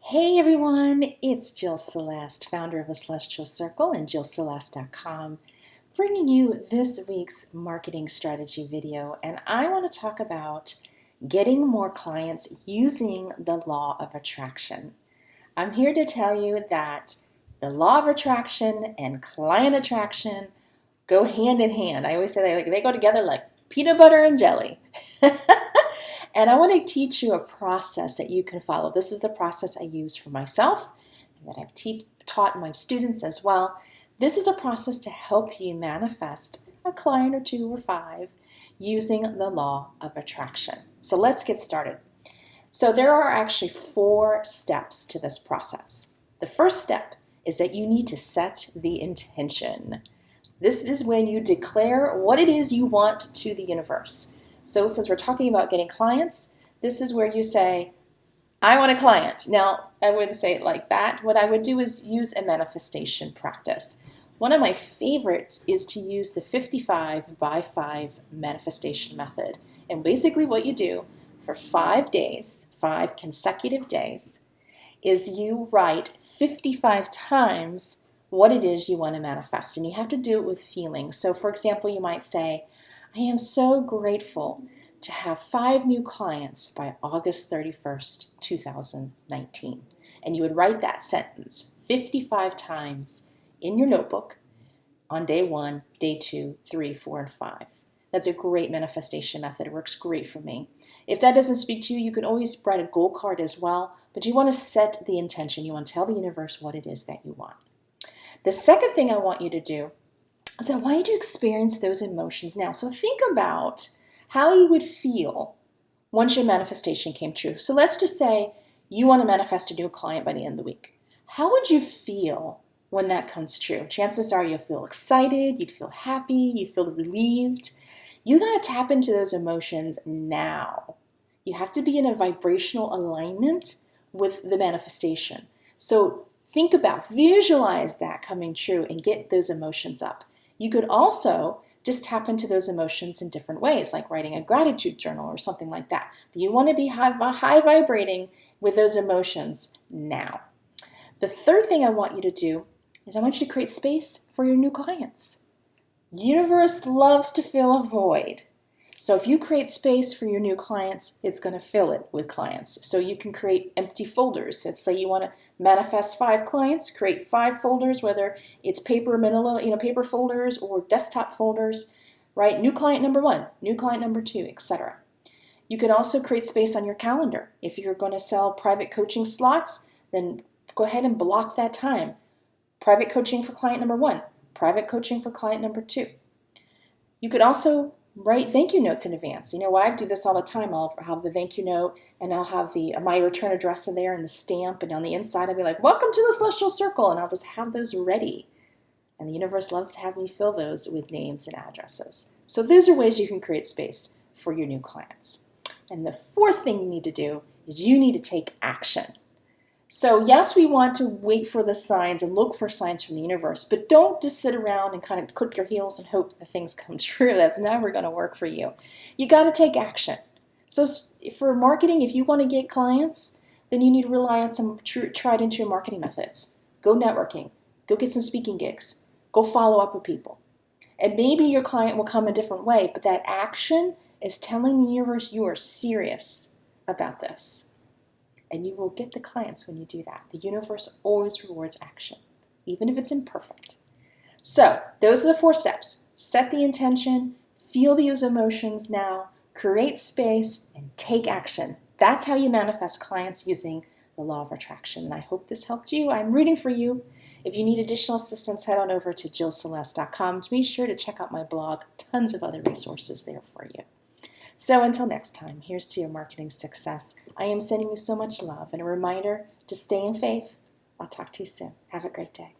Hey everyone, it's Jill Celeste, founder of the Celestial Circle and jillceleste.com, bringing you this week's marketing strategy video. And I want to talk about getting more clients using the law of attraction. I'm here to tell you that the law of attraction and client attraction go hand in hand. I always say they go together like peanut butter and jelly. And I want to teach you a process that you can follow. This is the process I use for myself and that I've taught my students as well. This is a process to help you manifest a client or two or five using the law of attraction. So let's get started. So there are actually 4 steps to this process. The first step is that you need to set the intention. This is when you declare what it is you want to the universe. So since we're talking about getting clients, this is where you say, I want a client. Now, I wouldn't say it like that. What I would do is use a manifestation practice. One of my favorites is to use the 55 by 5 manifestation method. And basically what you do for 5 days, 5 consecutive days, is you write 55 times what it is you want to manifest. And you have to do it with feeling. So for example, you might say, I am so grateful to have 5 new clients by August 31st, 2019. And you would write that sentence 55 times in your notebook on day 1, day 2, 3, 4, and 5. That's a great manifestation method. It works great for me. If that doesn't speak to you, you can always write a goal card as well, but you want to set the intention. You want to tell the universe what it is that you want. The second thing I want you to do is I want you to experience those emotions now. So think about how you would feel once your manifestation came true. So let's just say you want to manifest a new client by the end of the week. How would you feel when that comes true? Chances are you'll feel excited, you'd feel happy, you'd feel relieved. You got to tap into those emotions now. You have to be in a vibrational alignment with the manifestation. So think about, visualize that coming true and get those emotions up. You could also just tap into those emotions in different ways, like writing a gratitude journal or something like that. But you want to be high vibrating with those emotions now. The third thing I want you to do is I want you to create space for your new clients. The universe loves to fill a void. So if you create space for your new clients, it's going to fill it with clients. So you can create empty folders. Let's say you want to manifest 5 clients, create 5 folders, whether it's paper folders or desktop folders, right? New client number 1, new client number 2, etc. You can also create space on your calendar. If you're going to sell private coaching slots, then go ahead and block that time. Private coaching for client number 1, private coaching for client number 2. You could also write thank you notes in advance. You know, I do this all the time. I'll have the thank you note and I'll have my return address in there and the stamp, and on the inside I'll be like, welcome to the Celestial Circle, and I'll just have those ready. And the universe loves to have me fill those with names and addresses. So those are ways you can create space for your new clients. And the fourth thing you need to do is you need to take action. So yes, we want to wait for the signs and look for signs from the universe, but don't just sit around and kind of click your heels and hope that things come true. That's never going to work for you. You got to take action. So for marketing, if you want to get clients, then you need to rely on some tried and true marketing methods. Go networking. Go get some speaking gigs. Go follow up with people. And maybe your client will come a different way, but that action is telling the universe you are serious about this. And you will get the clients when you do that. The universe always rewards action, even if it's imperfect. So those are the 4 steps. Set the intention, feel those emotions now, create space, and take action. That's how you manifest clients using the law of attraction. And I hope this helped you. I'm rooting for you. If you need additional assistance, head on over to jillceleste.com. Be sure to check out my blog. Tons of other resources there for you. So until next time, here's to your marketing success. I am sending you so much love and a reminder to stay in faith. I'll talk to you soon. Have a great day.